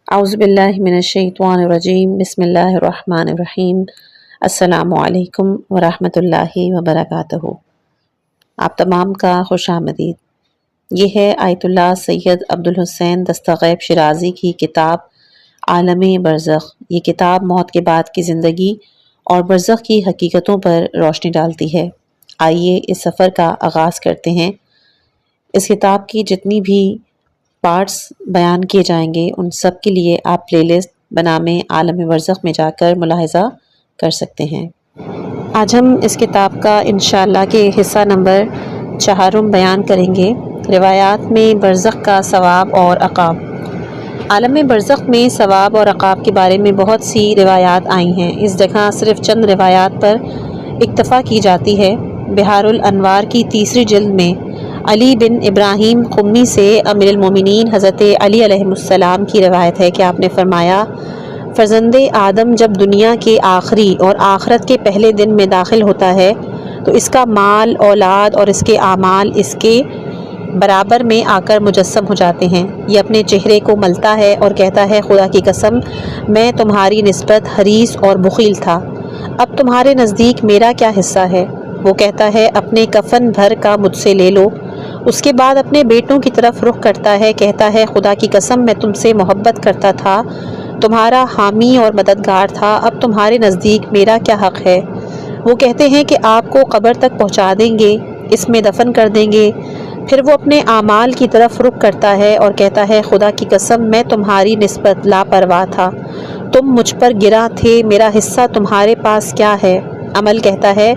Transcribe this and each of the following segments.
اعوذ باللہ من الشیطان الرجیم بسم اللہ الرحمن الرحیم السلام علیکم ورحمۃ اللہ وبرکاتہ۔ آپ تمام کا خوش آمدید۔ یہ ہے آیت اللہ سید عبدالحسین دستغیب شیرازی کی کتاب عالم برزخ۔ یہ کتاب موت کے بعد کی زندگی اور برزخ کی حقیقتوں پر روشنی ڈالتی ہے۔ آئیے اس سفر کا آغاز کرتے ہیں۔ اس کتاب کی جتنی بھی پارٹس بیان کیے جائیں گے ان سب کے لیے آپ پلے لسٹ بنامے عالم برزخ میں جا کر ملاحظہ کر سکتے ہیں۔ آج ہم اس کتاب کا انشاءاللہ کے حصہ نمبر 4 بیان کریں گے، روایات میں برزخ کا ثواب اور عقاب۔ عالم برزخ میں ثواب اور عقاب کے بارے میں بہت سی روایات آئی ہیں۔ اس جگہ صرف چند روایات پر اکتفا کی جاتی ہے۔ بحار الانوار کی 3 جلد میں علی بن ابراہیم قمی سے امیر المومنین حضرت علی علیہ السلام کی روایت ہے کہ آپ نے فرمایا، فرزند آدم جب دنیا کے آخری اور آخرت کے پہلے دن میں داخل ہوتا ہے تو اس کا مال، اولاد اور اس کے اعمال اس کے برابر میں آ کر مجسم ہو جاتے ہیں۔ یہ اپنے چہرے کو ملتا ہے اور کہتا ہے، خدا کی قسم میں تمہاری نسبت حریص اور بخیل تھا، اب تمہارے نزدیک میرا کیا حصہ ہے؟ وہ کہتا ہے، اپنے کفن بھر کا مجھ سے لے لو۔ اس کے بعد اپنے بیٹوں کی طرف رخ کرتا ہے، کہتا ہے، خدا کی قسم میں تم سے محبت کرتا تھا، تمہارا حامی اور مددگار تھا، اب تمہارے نزدیک میرا کیا حق ہے؟ وہ کہتے ہیں کہ آپ کو قبر تک پہنچا دیں گے، اس میں دفن کر دیں گے۔ پھر وہ اپنے اعمال کی طرف رخ کرتا ہے اور کہتا ہے، خدا کی قسم میں تمہاری نسبت لاپرواہ تھا، تم مجھ پر گراں تھے، میرا حصہ تمہارے پاس کیا ہے؟ عمل کہتا ہے،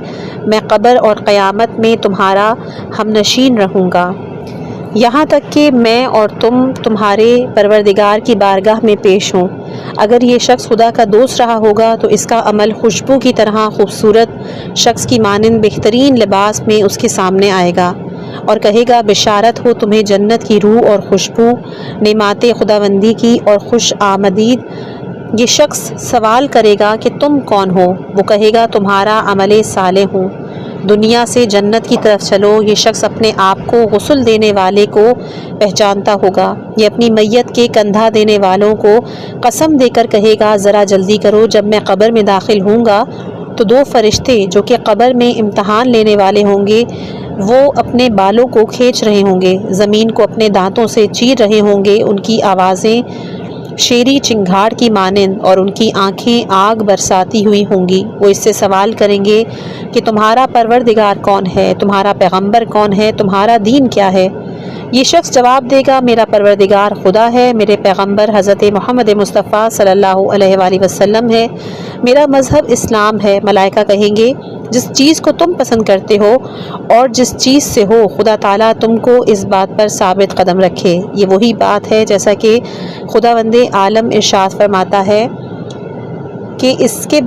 میں قبر اور قیامت میں تمہارا ہمنشین رہوں گا، یہاں تک کہ میں اور تم تمہارے پروردگار کی بارگاہ میں پیش ہوں۔ اگر یہ شخص خدا کا دوست رہا ہوگا تو اس کا عمل خوشبو کی طرح خوبصورت شخص کی مانند بہترین لباس میں اس کے سامنے آئے گا اور کہے گا، بشارت ہو تمہیں جنت کی روح اور خوشبو، نعمات خداوندی کی اور خوش آمدید۔ یہ شخص سوال کرے گا کہ تم کون ہو؟ وہ کہے گا، تمہارا عمل صالح ہوں، دنیا سے جنت کی طرف چلو۔ یہ شخص اپنے آپ کو غسل دینے والے کو پہچانتا ہوگا۔ یہ اپنی میت کے کندھا دینے والوں کو قسم دے کر کہے گا، ذرا جلدی کرو، جب میں قبر میں داخل ہوں گا تو 2 فرشتے جو کہ قبر میں امتحان لینے والے ہوں گے وہ اپنے بالوں کو کھینچ رہے ہوں گے، زمین کو اپنے دانتوں سے چیر رہے ہوں گے، ان کی آوازیں شیری چنگھاڑ کی مانند اور ان کی آنکھیں آگ برساتی ہوئی ہوں گی۔ وہ اس سے سوال کریں گے کہ تمہارا پروردگار کون ہے؟ تمہارا پیغمبر کون ہے؟ تمہارا دین کیا ہے؟ یہ شخص جواب دے گا، میرا پروردگار خدا ہے، میرے پیغمبر حضرت محمد مصطفیٰ صلی اللہ علیہ وآلہ وسلم ہے، میرا مذہب اسلام ہے۔ ملائکہ کہیں گے، جس چیز کو تم پسند کرتے ہو اور جس چیز سے ہو، خدا تعالیٰ تم کو اس بات پر ثابت قدم رکھے۔ یہ وہی بات ہے جیسا کہ خداوند عالم ارشاد فرماتا ہے کہ اس کے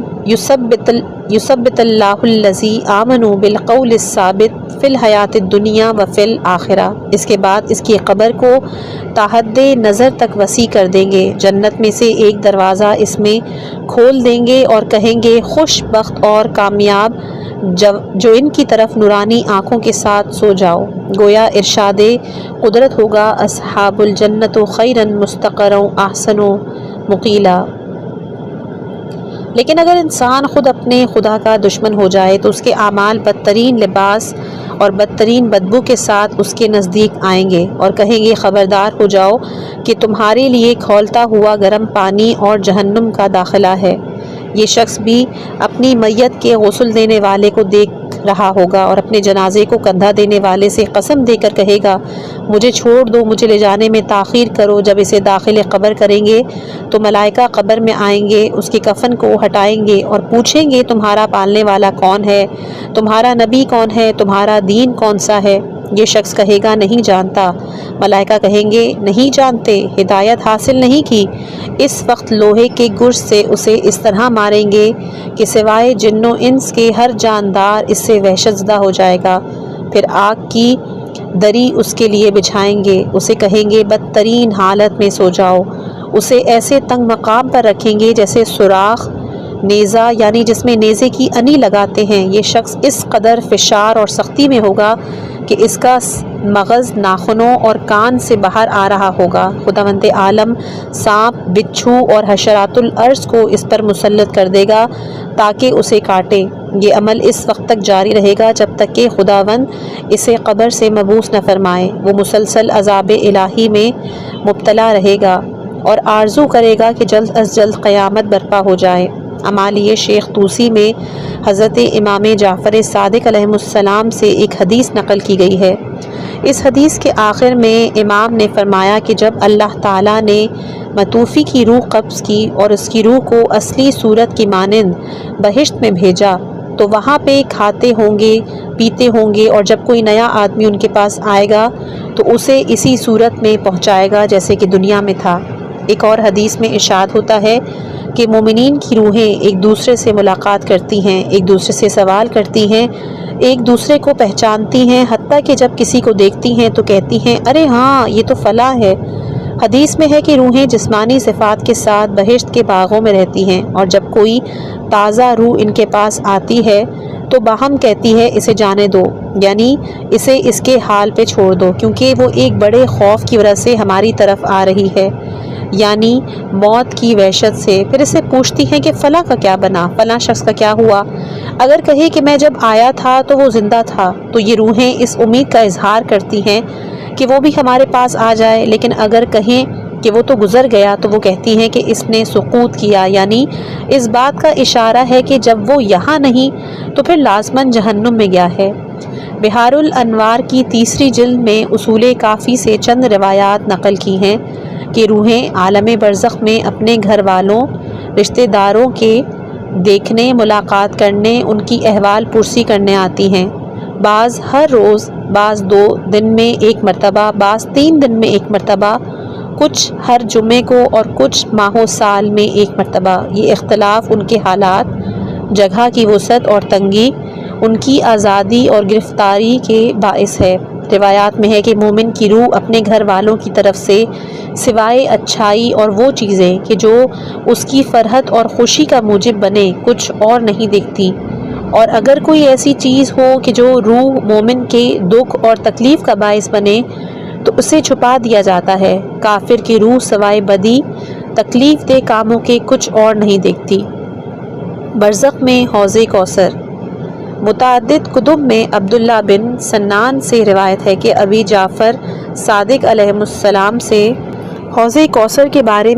یثبت اللہ الذی آمنوا بالقول الثابت فی الحیات الدنیا و فی الآخرہ۔ اس کے بعد اس کی قبر کو تحد نظر تک وسیع کر دیں گے، جنت میں سے ایک دروازہ اس میں کھول دیں گے اور کہیں گے، خوش بخت اور کامیاب جو ان کی طرف نورانی آنکھوں کے ساتھ سو جاؤ۔ گویا ارشاد قدرت ہوگا، اصحاب الجنت خیرا مستقرا احسن مقیلا۔ لیکن اگر انسان خود اپنے خدا کا دشمن ہو جائے تو اس کے اعمال بدترین لباس اور بدترین بدبو کے ساتھ اس کے نزدیک آئیں گے اور کہیں گے، خبردار ہو جاؤ کہ تمہارے لیے کھولتا ہوا گرم پانی اور جہنم کا داخلہ ہے۔ یہ شخص بھی اپنی میت کے غسل دینے والے کو دیکھ رہا ہوگا اور اپنے جنازے کو کندھا دینے والے سے قسم دے کر کہے گا، مجھے چھوڑ دو، مجھے لے جانے میں تاخیر کرو۔ جب اسے داخل قبر کریں گے تو ملائکہ قبر میں آئیں گے، اس کے کفن کو ہٹائیں گے اور پوچھیں گے، تمہارا پالنے والا کون ہے؟ تمہارا نبی کون ہے؟ تمہارا دین کون سا ہے؟ یہ شخص کہے گا، نہیں جانتا۔ ملائکہ کہیں گے، نہیں جانتے، ہدایت حاصل نہیں کی؟ اس وقت لوہے کے گرز سے اسے اس طرح ماریں گے کہ سوائے جن و انس کے ہر جاندار اس سے وحشت زدہ ہو جائے گا۔ پھر آگ کی دری اس کے لیے بچھائیں گے، اسے کہیں گے، بدترین حالت میں سو جاؤ۔ اسے ایسے تنگ مقام پر رکھیں گے جیسے سوراخ نیزہ، یعنی جس میں نیزے کی انی لگاتے ہیں۔ یہ شخص اس قدر فشار اور سختی میں ہوگا کہ اس کا مغز ناخنوں اور کان سے باہر آ رہا ہوگا۔ خداوند عالم سانپ، بچھو اور حشرات الارض کو اس پر مسلط کر دے گا تاکہ اسے کاٹے۔ یہ عمل اس وقت تک جاری رہے گا جب تک کہ خداوند اسے قبر سے مبعوث نہ فرمائے۔ وہ مسلسل عذاب الہی میں مبتلا رہے گا اور آرزو کرے گا کہ جلد از جلد قیامت برپا ہو جائے۔ عمالیہ شیخ طوسی میں حضرت امام جعفر صادق علیہ السلام سے ایک حدیث نقل کی گئی ہے۔ اس حدیث کے آخر میں امام نے فرمایا کہ جب اللہ تعالیٰ نے متوفی کی روح قبض کی اور اس کی روح کو اصلی صورت کی مانند بہشت میں بھیجا تو وہاں پہ کھاتے ہوں گے، پیتے ہوں گے، اور جب کوئی نیا آدمی ان کے پاس آئے گا تو اسے اسی صورت میں پہنچائے گا جیسے کہ دنیا میں تھا۔ ایک اور حدیث میں ارشاد ہوتا ہے کہ مومنین کی روحیں ایک دوسرے سے ملاقات کرتی ہیں، ایک دوسرے سے سوال کرتی ہیں، ایک دوسرے کو پہچانتی ہیں، حتیٰ کہ جب کسی کو دیکھتی ہیں تو کہتی ہیں ارے ہاں یہ تو فلاں ہے۔ حدیث میں ہے کہ روحیں جسمانی صفات کے ساتھ بہشت کے باغوں میں رہتی ہیں، اور جب کوئی تازہ روح ان کے پاس آتی ہے تو باہم کہتی ہے اسے جانے دو، یعنی اسے اس کے حال پہ چھوڑ دو، کیونکہ وہ ایک بڑے خوف کی وجہ سے ہماری طرف آ رہی ہے، یعنی موت کی وحشت سے۔ پھر اسے پوچھتی ہیں کہ فلاں کا کیا بنا، فلاں شخص کا کیا ہوا؟ اگر کہے کہ میں جب آیا تھا تو وہ زندہ تھا تو یہ روحیں اس امید کا اظہار کرتی ہیں کہ وہ بھی ہمارے پاس آ جائے، لیکن اگر کہیں کہ وہ تو گزر گیا تو وہ کہتی ہیں کہ اس نے سقوط کیا، یعنی اس بات کا اشارہ ہے کہ جب وہ یہاں نہیں تو پھر لازماً جہنم میں گیا ہے۔ بحار الانوار کی تیسری جلد میں اصول کافی سے چند روایات نقل کی ہیں کہ روحیں عالم برزخ میں اپنے گھر والوں، رشتہ داروں کے دیکھنے، ملاقات کرنے، ان کی احوال پرسی کرنے آتی ہیں، بعض ہر روز، بعض 2 دن میں ایک مرتبہ، بعض 3 دن میں ایک مرتبہ، کچھ ہر جمعے کو اور کچھ ماہ و سال میں ایک مرتبہ۔ یہ اختلاف ان کے حالات، جگہ کی وسعت اور تنگی، ان کی آزادی اور گرفتاری کے باعث ہے۔ روایات میں ہے کہ مومن کی روح اپنے گھر والوں کی طرف سے سوائے اچھائی اور وہ چیزیں کہ جو اس کی فرحت اور خوشی کا موجب بنے کچھ اور نہیں دیکھتی، اور اگر کوئی ایسی چیز ہو کہ جو روح مومن کے دکھ اور تکلیف کا باعث بنے تو اسے چھپا دیا جاتا ہے۔ کافر کی روح سوائے بدی، تکلیف دہ کاموں کے کچھ اور نہیں دیکھتی۔ برزخ میں حوض کوثر۔ متعدد کتب میں عبداللہ بن سنان سے روایت ہے کہ ابی جعفر صادق علیہ السلام سے حوض کوثر کے بارے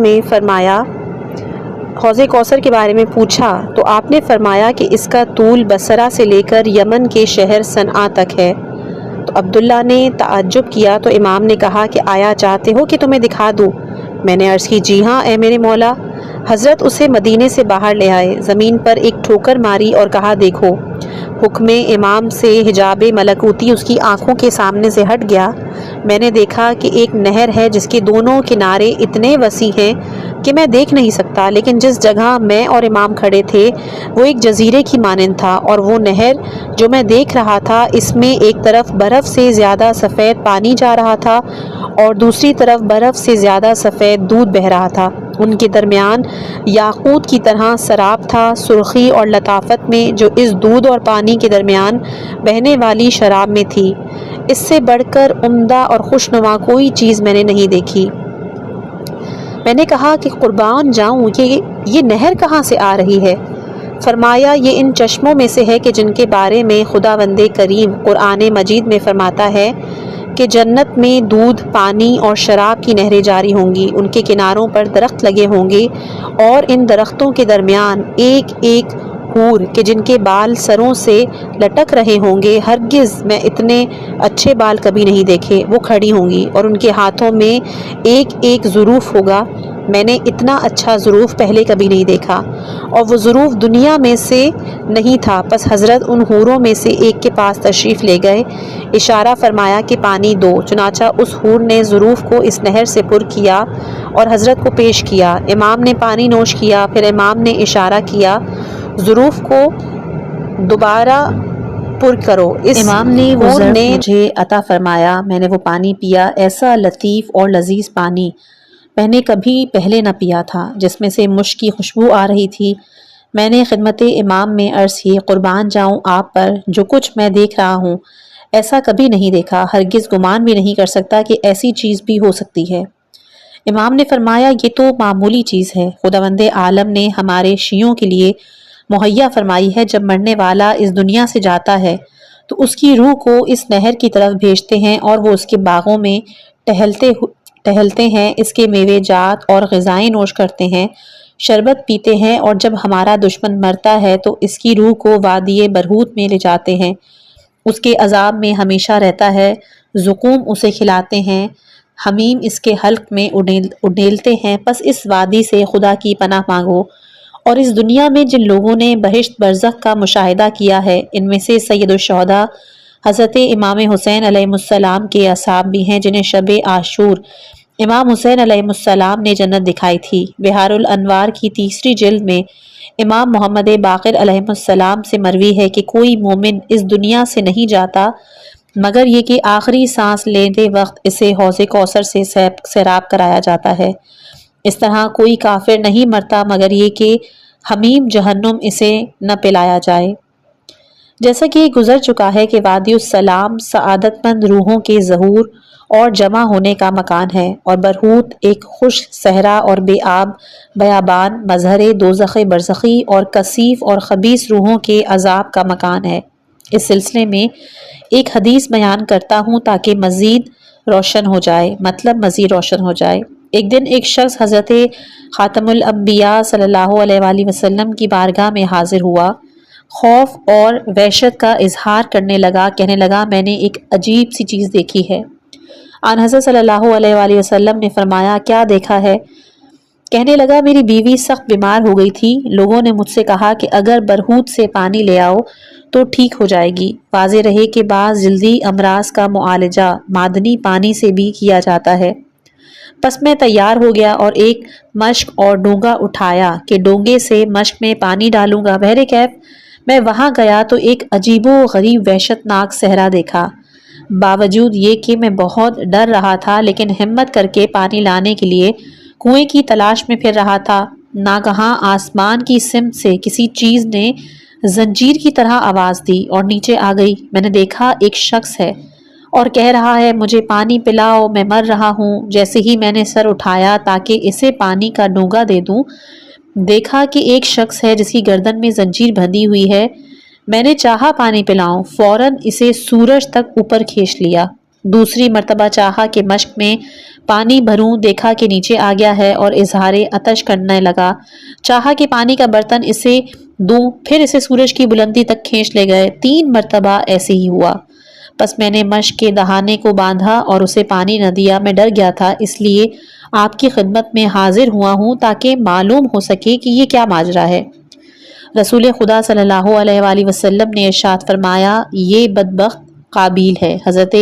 میں پوچھا تو آپ نے فرمایا کہ اس کا طول بصرہ سے لے کر یمن کے شہر صنعا تک ہے۔ تو عبداللہ نے تعجب کیا تو امام نے کہا کہ آیا چاہتے ہو کہ تمہیں دکھا دوں؟ میں نے عرض کی جی ہاں اے میرے مولا۔ حضرت اسے مدینے سے باہر لے آئے، زمین پر ایک ٹھوکر ماری اور کہا دیکھو۔ حکم امام سے حجاب ملکوتی اس کی آنکھوں کے سامنے سے ہٹ گیا۔ میں نے دیکھا کہ ایک نہر ہے جس کے دونوں کنارے اتنے وسیع ہیں کہ میں دیکھ نہیں سکتا، لیکن جس جگہ میں اور امام کھڑے تھے وہ ایک جزیرے کی مانند تھا، اور وہ نہر جو میں دیکھ رہا تھا اس میں ایک طرف برف سے زیادہ سفید پانی جا رہا تھا اور دوسری طرف برف سے زیادہ سفید دودھ بہہ رہا تھا۔ ان کے درمیان یاقوت کی طرح سراب تھا، سرخی اور لطافت میں جو اس دودھ اور پانی کے درمیان بہنے والی شراب میں تھی، اس سے بڑھ کر عمدہ اور خوشنما کوئی چیز میں نے نہیں دیکھی۔ میں نے کہا کہ قربان جاؤں یہ نہر کہاں سے آ رہی ہے؟ فرمایا یہ ان چشموں میں سے ہے کہ جن کے بارے میں خداوند کریم قرآن مجید میں فرماتا ہے کہ جنت میں دودھ، پانی اور شراب کی نہریں جاری ہوں گی، ان کے کناروں پر درخت لگے ہوں گے، اور ان درختوں کے درمیان ایک ایک حور کہ جن کے بال سروں سے لٹک رہے ہوں گے، ہرگز میں اتنے اچھے بال کبھی نہیں دیکھے، وہ کھڑی ہوں گی، اور ان کے ہاتھوں میں ایک ایک ظروف ہوگا۔ میں نے اتنا اچھا ظروف پہلے کبھی نہیں دیکھا، اور وہ ظروف دنیا میں سے نہیں تھا۔ پس حضرت ان حوروں میں سے ایک کے پاس تشریف لے گئے، اشارہ فرمایا کہ پانی دو، چنانچہ اس حور نے ظروف کو اس نہر سے پر کیا اور حضرت کو پیش کیا۔ امام نے پانی نوش کیا، پھر امام نے اشارہ کیا ظروف کو دوبارہ پر کرو۔ اس امام نے وہ حور ظرف نے مجھے عطا فرمایا، میں نے وہ پانی پیا، ایسا لطیف اور لذیذ پانی میں نے کبھی پہلے نہ پیا تھا، جس میں سے مشک کی خوشبو آ رہی تھی۔ میں نے خدمت امام میں عرض کی قربان جاؤں آپ پر، جو کچھ میں دیکھ رہا ہوں ایسا کبھی نہیں دیکھا، ہرگز گمان بھی نہیں کر سکتا کہ ایسی چیز بھی ہو سکتی ہے۔ امام نے فرمایا یہ تو معمولی چیز ہے، خداوند عالم نے ہمارے شیعوں کے لیے مہیا فرمائی ہے، جب مرنے والا اس دنیا سے جاتا ہے تو اس کی روح کو اس نہر کی طرف بھیجتے ہیں اور وہ اس کے باغوں میں ٹہلتے ہیں، اس کے میوے جات اور غذائیں نوش کرتے ہیں، شربت پیتے ہیں، اور جب ہمارا دشمن مرتا ہے تو اس کی روح کو وادی برہوت میں لے جاتے ہیں، اس کے عذاب میں ہمیشہ رہتا ہے، زقوم اسے کھلاتے ہیں، حمیم اس کے حلق میں اڈیلتے ہیں۔ پس اس وادی سے خدا کی پناہ مانگو۔ اور اس دنیا میں جن لوگوں نے بہشت برزخ کا مشاہدہ کیا ہے، ان میں سے سید الشہداء حضرت امام حسین علیہ السلام کے اصحاب بھی ہیں، جنہیں شب عاشور امام حسین علیہ السلام نے جنت دکھائی تھی۔ بہار الانوار کی تیسری جلد میں امام محمد باقر علیہ السلام سے مروی ہے کہ کوئی مومن اس دنیا سے نہیں جاتا مگر یہ کہ آخری سانس لیتے وقت اسے حوض کوثر سے سیراب کرایا جاتا ہے۔ اس طرح کوئی کافر نہیں مرتا مگر یہ کہ حمیم جہنم اسے نہ پلایا جائے۔ جیسا کہ گزر چکا ہے کہ وادی السلام سعادت مند روحوں کے ظہور اور جمع ہونے کا مکان ہے، اور برہوت ایک خشک صحرا اور بے آب بیابان، مظہر دوزخ برزخی اور کثیف اور خبیث روحوں کے عذاب کا مکان ہے۔ اس سلسلے میں ایک حدیث بیان کرتا ہوں تاکہ مزید روشن ہو جائے، مزید روشن ہو جائے۔ ایک دن ایک شخص حضرت خاتم الانبیاء صلی اللہ علیہ وآلہ وسلم کی بارگاہ میں حاضر ہوا، خوف اور وحشت کا اظہار کرنے لگا، کہنے لگا میں نے ایک عجیب سی چیز دیکھی ہے۔ آن حضرت صلی اللہ علیہ وآلہ وسلم نے فرمایا کیا دیکھا ہے؟ کہنے لگا میری بیوی سخت بیمار ہو گئی تھی، لوگوں نے مجھ سے کہا کہ اگر برہوت سے پانی لے آؤ تو ٹھیک ہو جائے گی۔ واضح رہے کہ بعض جلدی امراض کا معالجہ معدنی پانی سے بھی کیا جاتا ہے۔ پس میں تیار ہو گیا اور ایک مشک اور ڈونگا اٹھایا کہ ڈونگے سے مشک میں پانی ڈالوں گا۔ بہرکیف میں وہاں گیا تو ایک عجیب و غریب وحشت ناک صحرا دیکھا۔ باوجود یہ کہ میں بہت ڈر رہا تھا لیکن ہمت کر کے پانی لانے کے لیے کنویں کی تلاش میں پھر رہا تھا، ناگہاں آسمان کی سمت سے کسی چیز نے زنجیر کی طرح آواز دی اور نیچے آ گئی۔ میں نے دیکھا ایک شخص ہے اور کہہ رہا ہے مجھے پانی پلاؤ، میں مر رہا ہوں۔ جیسے ہی میں نے سر اٹھایا تاکہ اسے پانی کا ڈونگا دے دوں، دیکھا کہ ایک شخص ہے جس کی گردن میں زنجیر بندھی ہوئی ہے۔ میں نے چاہا پانی پلاؤں، فوراً اسے سورج تک اوپر کھینچ لیا۔ دوسری مرتبہ چاہا کہ مشک میں پانی بھروں، دیکھا کہ نیچے آ گیا ہے اور اظہار عطش کرنے لگا۔ چاہا کہ پانی کا برتن اسے دوں، پھر اسے سورج کی بلندی تک کھینچ لے گئے۔ 3 مرتبہ ایسے ہی ہوا۔ پس میں نے مشک کے دہانے کو باندھا اور اسے پانی نہ دیا۔ میں ڈر گیا تھا، اس لیے آپ کی خدمت میں حاضر ہوا ہوں تاکہ معلوم ہو سکے کہ یہ کیا ماجرا ہے۔ رسول خدا صلی اللہ علیہ وآلہ وسلم نے ارشاد فرمایا یہ بدبخت قابیل ہے، حضرت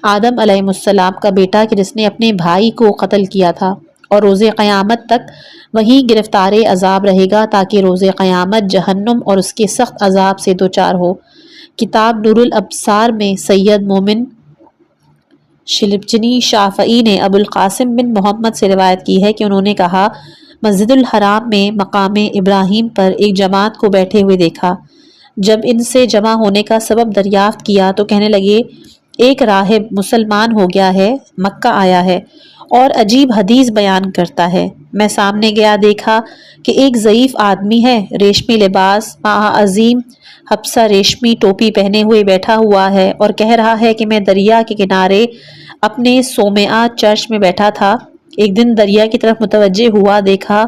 آدم علیہ السلام کا بیٹا کہ جس نے اپنے بھائی کو قتل کیا تھا، اور روز قیامت تک وہیں گرفتار عذاب رہے گا تاکہ روز قیامت جہنم اور اس کے سخت عذاب سے دوچار ہو۔ کتاب نور الابصار میں سید مومن شلبچنی شافعی نے ابو القاسم بن محمد سے روایت کی ہے کہ انہوں نے کہا مسجد الحرام میں مقام ابراہیم پر ایک جماعت کو بیٹھے ہوئے دیکھا۔ جب ان سے جمع ہونے کا سبب دریافت کیا تو کہنے لگے ایک راہب مسلمان ہو گیا ہے، مکہ آیا ہے اور عجیب حدیث بیان کرتا ہے۔ میں سامنے گیا، دیکھا کہ ایک ضعیف آدمی ہے، ریشمی لباس عظیم حبسہ ریشمی ٹوپی پہنے ہوئے بیٹھا ہوا ہے اور کہہ رہا ہے کہ میں دریا کے کنارے اپنے صومعہ چرچ میں بیٹھا تھا۔ ایک دن دریا کی طرف متوجہ ہوا، دیکھا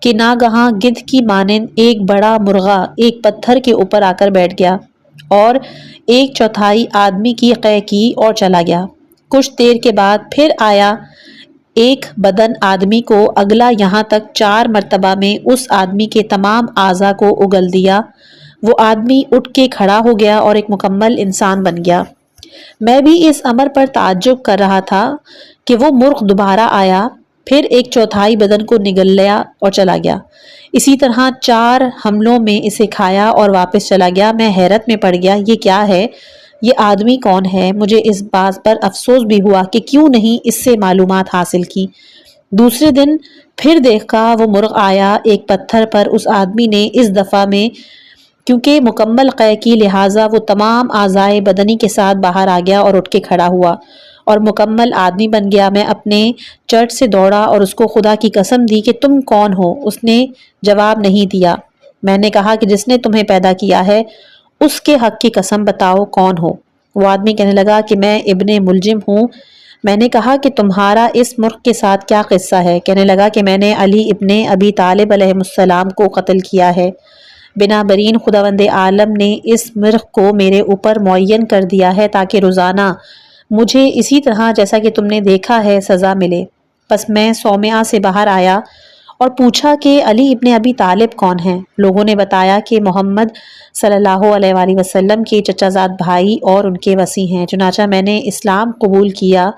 کہ ناگہاں گدھ کی مانند ایک بڑا مرغا ایک پتھر کے اوپر آ کر بیٹھ گیا اور 1/4 آدمی کی قے کی اور چلا گیا۔ کچھ دیر کے بعد پھر آیا، ایک بدن آدمی کو اگلا یہاں تک 4 مرتبہ میں اس آدمی کے تمام اعضاء کو اگل دیا۔ وہ آدمی اٹھ کے کھڑا ہو گیا اور ایک مکمل انسان بن گیا۔ میں بھی اس امر پر تعجب کر رہا تھا کہ وہ مرغ دوبارہ آیا، پھر 1/4 بدن کو نگل لیا اور چلا گیا۔ اسی طرح 4 حملوں میں اسے کھایا اور واپس چلا گیا۔ میں حیرت میں پڑ گیا، یہ کیا ہے؟ یہ آدمی کون ہے؟ مجھے اس بات پر افسوس بھی ہوا کہ کیوں نہیں اس سے معلومات حاصل کی۔ دوسرے دن پھر دیکھا وہ مرغ آیا ایک پتھر پر۔ اس آدمی نے اس دفعہ میں کیونکہ مکمل قے کی لہٰذا وہ تمام اعضائے بدنی کے ساتھ باہر آ گیا اور اٹھ کے کھڑا ہوا اور مکمل آدمی بن گیا۔ میں اپنے چرچ سے دوڑا اور اس کو خدا کی قسم دی کہ تم کون ہو؟ اس نے جواب نہیں دیا۔ میں نے کہا کہ جس نے تمہیں پیدا کیا ہے اس کے حق کی قسم بتاؤ کون ہو؟ وہ آدمی کہنے لگا کہ میں ابن ملجم ہوں۔ میں نے کہا کہ تمہارا اس مرغ کے ساتھ کیا قصہ ہے؟ کہنے لگا کہ میں نے علی ابن ابی طالب علیہ السلام کو قتل کیا ہے۔ بنابراین خداوند عالم نے اس مرغ کو میرے اوپر معین کر دیا ہے تاکہ روزانہ مجھے اسی طرح جیسا کہ تم نے دیکھا ہے سزا ملے۔ پس میں صومعہ سے باہر آیا اور پوچھا کہ علی ابن ابی طالب کون ہیں؟ لوگوں نے بتایا کہ محمد صلی اللہ علیہ وآلہ وسلم کے چچا زاد بھائی اور ان کے وصی ہیں۔ چنانچہ میں نے اسلام قبول کیا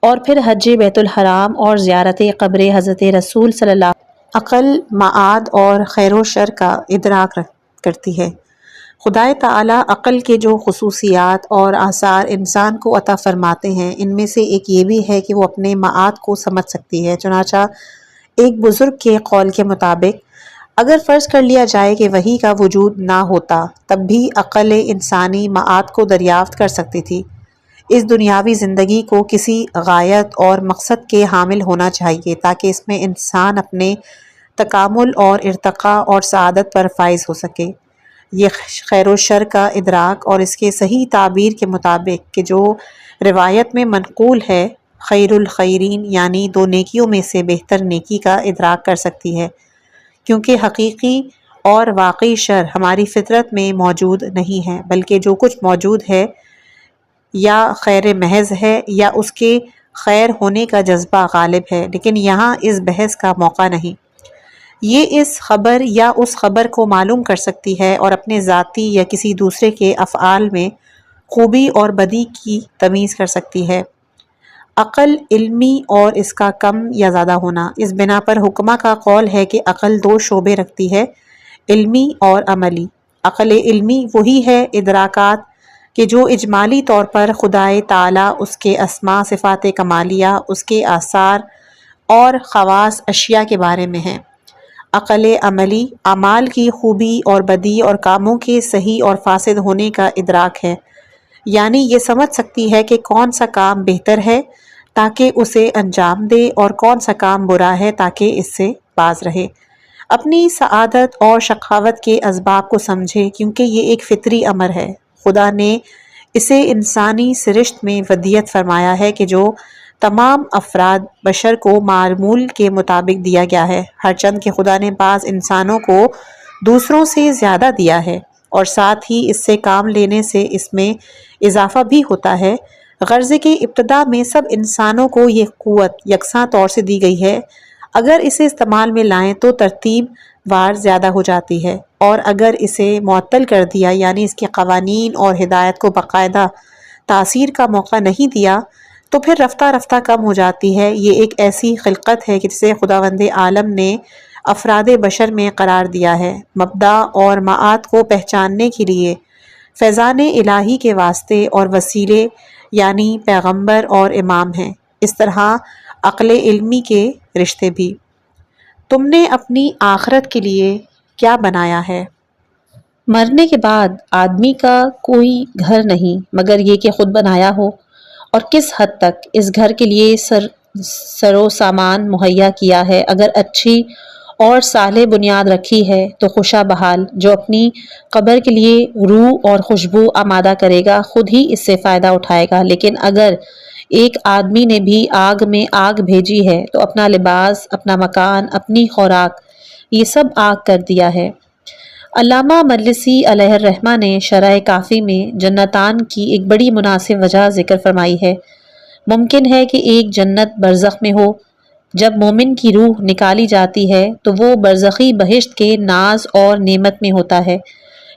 اور پھر حج بیت الحرام اور زیارت قبر حضرت رسول صلی اللہ علیہ وسلم۔ عقل معاد اور خیر و شر کا ادراک کرتی ہے۔ خدائے تعالیٰ عقل کے جو خصوصیات اور آثار انسان کو عطا فرماتے ہیں ان میں سے ایک یہ بھی ہے کہ وہ اپنے معاد کو سمجھ سکتی ہے۔ چنانچہ ایک بزرگ کے قول کے مطابق اگر فرض کر لیا جائے کہ وحی کا وجود نہ ہوتا تب بھی عقل انسانی معاد کو دریافت کر سکتی تھی۔ اس دنیاوی زندگی کو کسی غایت اور مقصد کے حامل ہونا چاہیے تاکہ اس میں انسان اپنے تکامل اور ارتقاء اور سعادت پر فائز ہو سکے۔ یہ خیر و شر کا ادراک اور اس کے صحیح تعبیر کے مطابق کہ جو روایت میں منقول ہے خیر الخیرین یعنی دو نیکیوں میں سے بہتر نیکی کا ادراک کر سکتی ہے، کیونکہ حقیقی اور واقعی شر ہماری فطرت میں موجود نہیں ہے، بلکہ جو کچھ موجود ہے یا خیر محض ہے یا اس کے خیر ہونے کا جذبہ غالب ہے، لیکن یہاں اس بحث کا موقع نہیں۔ یہ اس خبر یا اس خبر کو معلوم کر سکتی ہے اور اپنے ذاتی یا کسی دوسرے کے افعال میں خوبی اور بدی کی تمیز کر سکتی ہے۔ عقل علمی اور اس کا کم یا زیادہ ہونا۔ اس بنا پر حکمہ کا قول ہے کہ عقل دو شعبے رکھتی ہے، علمی اور عملی۔ عقل علمی وہی ہے ادراکات کہ جو اجمالی طور پر خدائے تعالیٰ، اس کے اسماء صفات کمالیہ، اس کے آثار اور خواص اشیاء کے بارے میں ہیں۔ عقل عملی اعمال کی خوبی اور بدی اور کاموں کے صحیح اور فاسد ہونے کا ادراک ہے، یعنی یہ سمجھ سکتی ہے کہ کون سا کام بہتر ہے تاکہ اسے انجام دے اور کون سا کام برا ہے تاکہ اس سے باز رہے۔ اپنی سعادت اور شقاوت کے اسباب کو سمجھے کیونکہ یہ ایک فطری امر ہے۔ خدا نے اسے انسانی سرشت میں ودیت فرمایا ہے کہ جو تمام افراد بشر کو معمول کے مطابق دیا گیا ہے، ہرچند کہ خدا نے بعض انسانوں کو دوسروں سے زیادہ دیا ہے اور ساتھ ہی اس سے کام لینے سے اس میں اضافہ بھی ہوتا ہے۔ غرض کے ابتدا میں سب انسانوں کو یہ قوت یکساں طور سے دی گئی ہے، اگر اسے استعمال میں لائیں تو ترتیب وار زیادہ ہو جاتی ہے، اور اگر اسے معطل کر دیا یعنی اس کے قوانین اور ہدایت کو باقاعدہ تاثیر کا موقع نہیں دیا تو پھر رفتہ رفتہ کم ہو جاتی ہے۔ یہ ایک ایسی خلقت ہے جسے خداوند عالم نے افراد بشر میں قرار دیا ہے، مبدا اور معاد کو پہچاننے کے لیے فیضان الہی کے واسطے اور وسیلے یعنی پیغمبر اور امام ہیں، اس طرح عقل علمی کے رشتے بھی۔ تم نے اپنی آخرت کے لیے کیا بنایا ہے؟ مرنے کے بعد آدمی کا کوئی گھر نہیں مگر یہ کہ خود بنایا ہو، اور کس حد تک اس گھر کے لیے سر و سامان مہیا کیا ہے۔ اگر اچھی اور صالح بنیاد رکھی ہے تو خوشا بحال جو اپنی قبر کے لیے روح اور خوشبو آمادہ کرے گا خود ہی اس سے فائدہ اٹھائے گا، لیکن اگر ایک آدمی نے بھی آگ میں آگ بھیجی ہے تو اپنا لباس، اپنا مکان، اپنی خوراک یہ سب آگ کر دیا ہے۔ علامہ مجلسی علیہ الرحمہ نے شرح کافی میں جنتان کی ایک بڑی مناسب وجہ ذکر فرمائی ہے۔ ممکن ہے کہ ایک جنت برزخ میں ہو، جب مومن کی روح نکالی جاتی ہے تو وہ برزخی بہشت کے ناز اور نعمت میں ہوتا ہے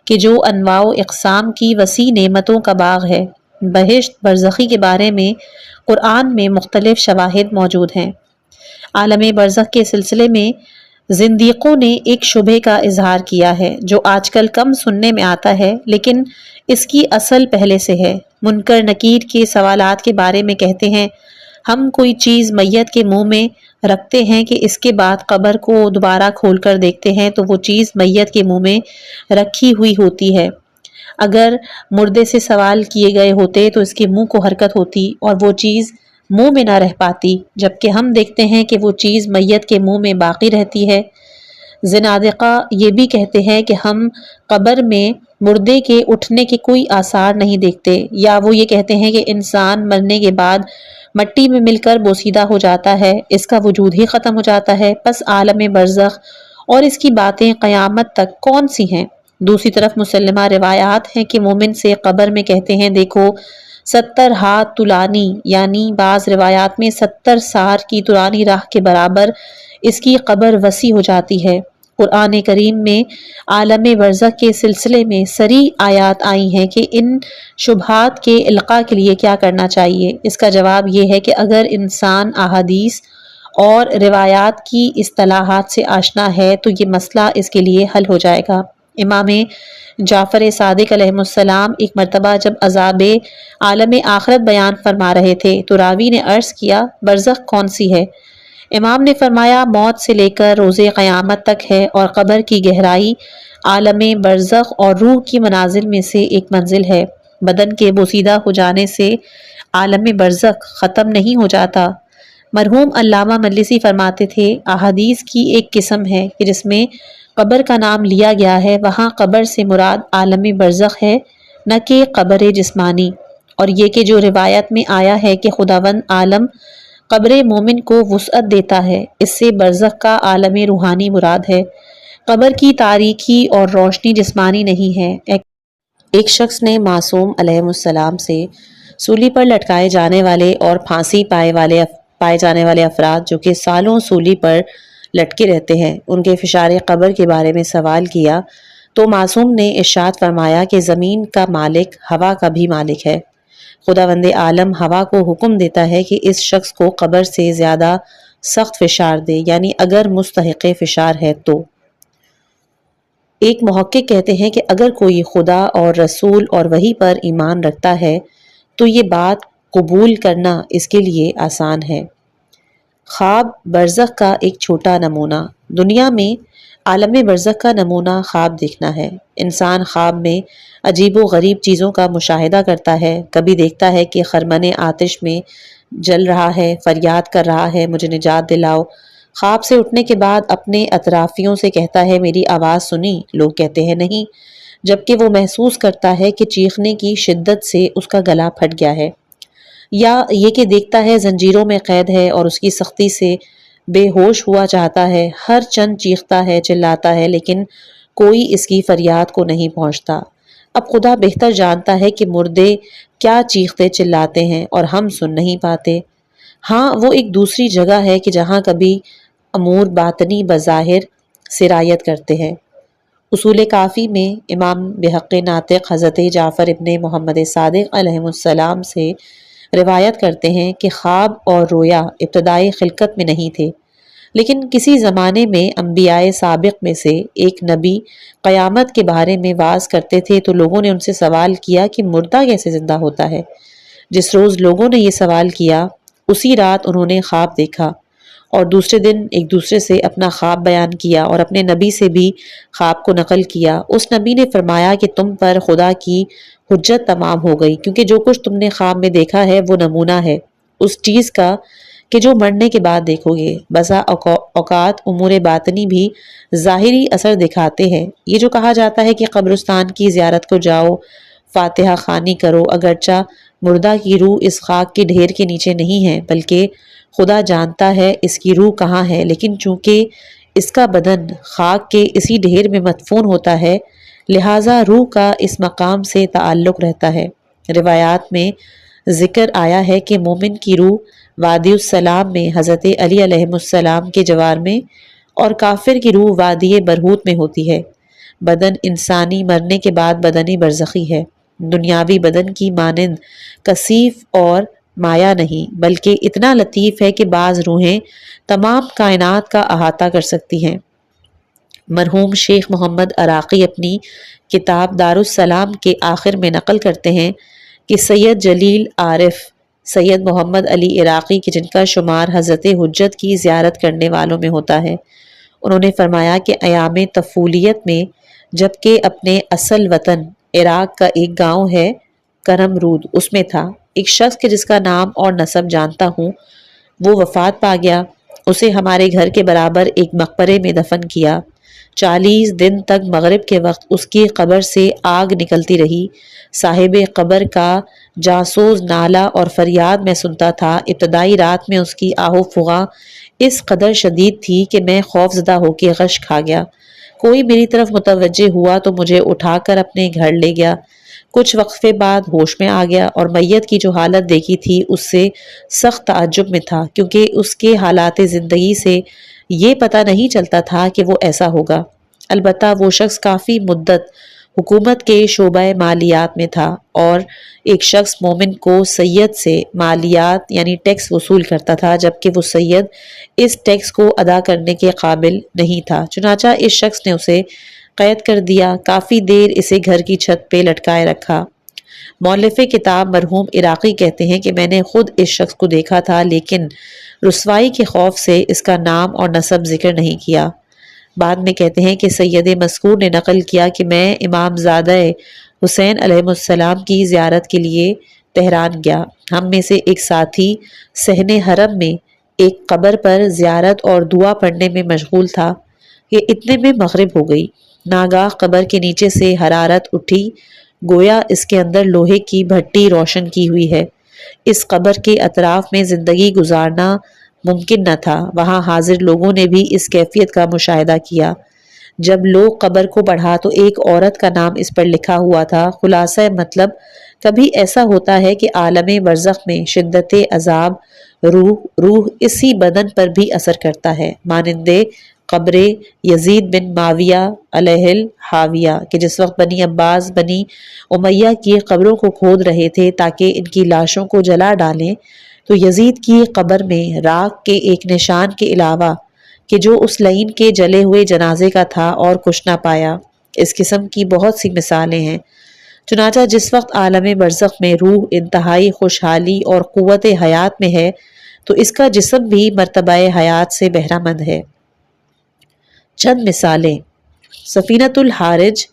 کہ جو انواع و اقسام کی وسیع نعمتوں کا باغ ہے۔ بہشت برزخی کے بارے میں قرآن میں مختلف شواہد موجود ہیں۔ عالم برزخ کے سلسلے میں زندیقوں نے ایک شبہ کا اظہار کیا ہے جو آج کل کم سننے میں آتا ہے لیکن اس کی اصل پہلے سے ہے۔ منکر نکیر کے سوالات کے بارے میں کہتے ہیں، ہم کوئی چیز میت کے منہ میں رکھتے ہیں کہ اس کے بعد قبر کو دوبارہ کھول کر دیکھتے ہیں تو وہ چیز میت کے منہ میں رکھی ہوئی ہوتی ہے۔ اگر مردے سے سوال کیے گئے ہوتے تو اس کے منہ کو حرکت ہوتی اور وہ چیز منہ میں نہ رہ پاتی، جبکہ ہم دیکھتے ہیں کہ وہ چیز میت کے منہ میں باقی رہتی ہے۔ زنادقہ یہ بھی کہتے ہیں کہ ہم قبر میں مردے کے اٹھنے کے کوئی آثار نہیں دیکھتے، یا وہ یہ کہتے ہیں کہ انسان مرنے کے بعد مٹی میں مل کر بوسیدہ ہو جاتا ہے، اس کا وجود ہی ختم ہو جاتا ہے، پس عالم برزخ اور اس کی باتیں قیامت تک کون سی ہیں؟ دوسری طرف مسلمہ روایات ہیں کہ مومن سے قبر میں کہتے ہیں دیکھو 70 ہاتھ طولانی، یعنی بعض روایات میں 70 سار کی طولانی راہ کے برابر اس کی قبر وسیع ہو جاتی ہے۔ قرآن کریم میں عالم برزخ کے سلسلے میں صریح آیات آئی ہیں کہ ان شبہات کے القاء کے لیے کیا کرنا چاہیے۔ اس کا جواب یہ ہے کہ اگر انسان احادیث اور روایات کی اصطلاحات سے آشنا ہے تو یہ مسئلہ اس کے لیے حل ہو جائے گا۔ امام جعفر صادق علیہ السلام ایک مرتبہ جب عذاب عالم آخرت بیان فرما رہے تھے تو راوی نے عرض کیا برزخ کون سی ہے؟ امام نے فرمایا موت سے لے کر روز قیامت تک ہے، اور قبر کی گہرائی عالم برزخ اور روح کی منازل میں سے ایک منزل ہے۔ بدن کے بوسیدہ ہو جانے سے عالم برزخ ختم نہیں ہو جاتا۔ مرحوم علامہ مجلسی فرماتے تھے احادیث کی ایک قسم ہے کہ جس میں قبر کا نام لیا گیا ہے، وہاں قبر سے مراد عالم برزخ ہے نہ کہ قبر جسمانی، اور یہ کہ جو روایت میں آیا ہے کہ خداوند عالم قبر مومن کو وسعت دیتا ہے، اس سے برزخ کا عالم روحانی مراد ہے۔ قبر کی تاریکی اور روشنی جسمانی نہیں ہے۔ ایک شخص نے معصوم علیہ السلام سے سولی پر لٹکائے جانے والے اور پھانسی پائے جانے والے افراد جو کہ سالوں سولی پر لٹکے رہتے ہیں ان کے فشار قبر کے بارے میں سوال کیا تو معصوم نے ارشاد فرمایا کہ زمین کا مالک ہوا کا بھی مالک ہے۔ خداوند عالم ہوا کو حکم دیتا ہے کہ اس شخص کو قبر سے زیادہ سخت فشار دے، یعنی اگر مستحق فشار ہے تو۔ ایک محقق کہتے ہیں کہ اگر کوئی خدا اور رسول اور وحی پر ایمان رکھتا ہے تو یہ بات قبول کرنا اس کے لیے آسان ہے۔ خواب برزخ کا ایک چھوٹا نمونہ۔ دنیا میں عالم برزخ کا نمونہ خواب دیکھنا ہے۔ انسان خواب میں عجیب و غریب چیزوں کا مشاہدہ کرتا ہے۔ کبھی دیکھتا ہے کہ خرمن آتش میں جل رہا ہے، فریاد کر رہا ہے مجھے نجات دلاؤ۔ خواب سے اٹھنے کے بعد اپنے اطرافیوں سے کہتا ہے میری آواز سنی؟ لوگ کہتے ہیں نہیں، جبکہ وہ محسوس کرتا ہے کہ چیخنے کی شدت سے اس کا گلا پھٹ گیا ہے۔ یا یہ کہ دیکھتا ہے زنجیروں میں قید ہے اور اس کی سختی سے بے ہوش ہوا چاہتا ہے، ہر چند چیختا ہے چلاتا ہے لیکن کوئی اس کی فریاد کو نہیں پہنچتا۔ اب خدا بہتر جانتا ہے کہ مردے کیا چیختے چلاتے ہیں اور ہم سن نہیں پاتے۔ ہاں وہ ایک دوسری جگہ ہے کہ جہاں کبھی امور باطنی بظاہر سرایت کرتے ہیں۔ اصول کافی میں امام بحق ناطق حضرت جعفر ابن محمد صادق علیہ السلام سے روایت کرتے ہیں کہ خواب اور رویا ابتدائی خلقت میں نہیں تھے، لیکن کسی زمانے میں انبیاء سابق میں سے ایک نبی قیامت کے بارے میں وعظ کرتے تھے تو لوگوں نے ان سے سوال کیا کہ مردہ کیسے زندہ ہوتا ہے؟ جس روز لوگوں نے یہ سوال کیا اسی رات انہوں نے خواب دیکھا اور دوسرے دن ایک دوسرے سے اپنا خواب بیان کیا اور اپنے نبی سے بھی خواب کو نقل کیا۔ اس نبی نے فرمایا کہ تم پر خدا کی حجت تمام ہو گئی، کیونکہ جو کچھ تم نے خواب میں دیکھا ہے وہ نمونہ ہے اس چیز کا کہ جو مرنے کے بعد دیکھو گے۔ بسا اوقات امور باطنی بھی ظاہری اثر دکھاتے ہیں۔ یہ جو کہا جاتا ہے کہ قبرستان کی زیارت کو جاؤ، فاتحہ خوانی کرو، اگرچہ مردہ کی روح اس خاک کے ڈھیر کے نیچے نہیں ہے بلکہ خدا جانتا ہے اس کی روح کہاں ہے، لیکن چونکہ اس کا بدن خاک کے اسی ڈھیر میں مدفون ہوتا ہے لہٰذا روح کا اس مقام سے تعلق رہتا ہے۔ روایات میں ذکر آیا ہے کہ مومن کی روح وادی السلام میں حضرت علی علیہ السلام کے جوار میں اور کافر کی روح وادی برہوت میں ہوتی ہے۔ بدن انسانی مرنے کے بعد بدن برزخی ہے، دنیاوی بدن کی مانند کثیف اور مایا نہیں بلکہ اتنا لطیف ہے کہ بعض روحیں تمام کائنات کا احاطہ کر سکتی ہیں۔ مرحوم شیخ محمد عراقی اپنی کتاب دارالسلام کے آخر میں نقل کرتے ہیں کہ سید جلیل عارف سید محمد علی عراقی کے جن کا شمار حضرت حجت کی زیارت کرنے والوں میں ہوتا ہے، انہوں نے فرمایا کہ ایام طفولیت میں جبکہ اپنے اصل وطن عراق کا ایک گاؤں ہے کرم رود، اس میں تھا ایک شخص کے جس کا نام اور نسب جانتا ہوں، وہ وفات پا گیا، اسے ہمارے گھر کے برابر ایک مقبرے میں دفن کیا، 40 دن تک مغرب کے وقت اس کی قبر سے آگ نکلتی رہی، صاحب قبر کا جاسوز نالہ اور فریاد میں سنتا تھا، ابتدائی رات میں اس کی آہ و فغاں اس قدر شدید تھی کہ میں خوف زدہ ہو کے غش کھا گیا، کوئی میری طرف متوجہ ہوا تو مجھے اٹھا کر اپنے گھر لے گیا، کچھ وقفے بعد ہوش میں آ گیا اور میت کی جو حالت دیکھی تھی اس سے سخت تعجب میں تھا، کیونکہ اس کے حالات زندگی سے یہ پتہ نہیں چلتا تھا کہ وہ ایسا ہوگا۔ البتہ وہ شخص کافی مدت حکومت کے شعبہ مالیات میں تھا اور ایک شخص مومن کو سید سے مالیات یعنی ٹیکس وصول کرتا تھا، جبکہ وہ سید اس ٹیکس کو ادا کرنے کے قابل نہیں تھا، چنانچہ اس شخص نے اسے قید کر دیا، کافی دیر اسے گھر کی چھت پہ لٹکائے رکھا۔ مؤلف کتاب مرحوم عراقی کہتے ہیں کہ میں نے خود اس شخص کو دیکھا تھا، لیکن رسوائی کے خوف سے اس کا نام اور نسب ذکر نہیں کیا۔ بعد میں کہتے ہیں کہ سید مذکور نے نقل کیا کہ میں امام زادہ حسین علیہ السلام کی زیارت کے لیے تہران گیا، ہم میں سے ایک ساتھی صحن حرم میں ایک قبر پر زیارت اور دعا پڑھنے میں مشغول تھا کہ اتنے میں مغرب ہو گئی، ناگاہ قبر کے نیچے سے حرارت اٹھی، گویا اس کے اندر لوہے کی بھٹی روشن کی ہوئی ہے، اس قبر کے اطراف میں زندگی گزارنا ممکن نہ تھا، وہاں حاضر لوگوں نے بھی اس کیفیت کا مشاہدہ کیا، جب لوگ قبر کو بڑھا تو ایک عورت کا نام اس پر لکھا ہوا تھا، خلاصہ مطلب کبھی ایسا ہوتا ہے کہ عالم برزخ میں شدت عذاب روح اسی بدن پر بھی اثر کرتا ہے، مانند قبر یزید بن معاویہ علیہ الحاویہ کہ جس وقت بنی عباس بنی امیہ کی قبروں کو کھود رہے تھے تاکہ ان کی لاشوں کو جلا ڈالیں، تو یزید کی قبر میں راکھ کے ایک نشان کے علاوہ کہ جو اس لعین کے جلے ہوئے جنازے کا تھا اور کچھ نہ پایا۔ اس قسم کی بہت سی مثالیں ہیں۔ چنانچہ جس وقت عالم برزخ میں روح انتہائی خوشحالی اور قوت حیات میں ہے تو اس کا جسم بھی مرتبہ حیات سے بہرہ مند ہے۔ چند مثالیں: سفینۃ الحارج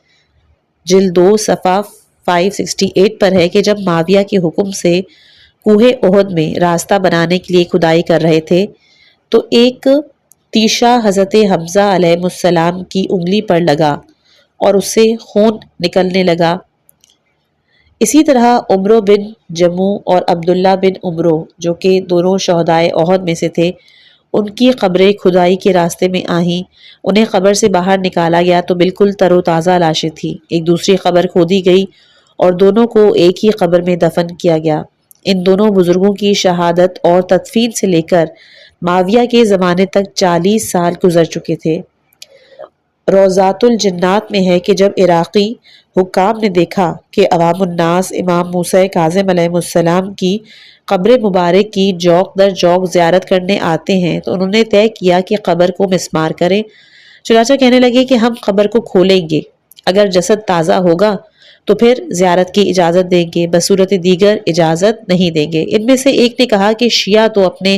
جلد 2 صفحہ 568 پر ہے کہ جب معاویہ کے حکم سے کوہ احد میں راستہ بنانے کے لیے کھدائی کر رہے تھے تو ایک تیشہ حضرت حمزہ علیہ السلام کی انگلی پر لگا اور اس سے خون نکلنے لگا۔ اسی طرح عمرو بن جموع اور عبداللہ بن عمرو جو کہ دونوں شہدائے احد میں سے تھے، ان کی قبریں کھدائی کے راستے میں آئیں، انہیں قبر سے باہر نکالا گیا تو بالکل تر و تازہ لاشیں تھیں، ایک دوسری قبر کھودی گئی اور دونوں کو ایک ہی قبر میں دفن کیا گیا۔ ان دونوں بزرگوں کی شہادت اور تدفین سے لے کر معاویہ کے زمانے تک 40 سال گزر چکے تھے۔ روضات الجنات میں ہے کہ جب عراقی حکام نے دیکھا کہ عوام الناس امام موسیٰ کاظم علیہ السلام کی قبر مبارک کی جوق در جوق زیارت کرنے آتے ہیں تو انہوں نے طے کیا کہ قبر کو مسمار کریں، چنانچہ کہنے لگے کہ ہم قبر کو کھولیں گے، اگر جسد تازہ ہوگا تو پھر زیارت کی اجازت دیں گے، بصورت دیگر اجازت نہیں دیں گے۔ ان میں سے ایک نے کہا کہ شیعہ تو اپنے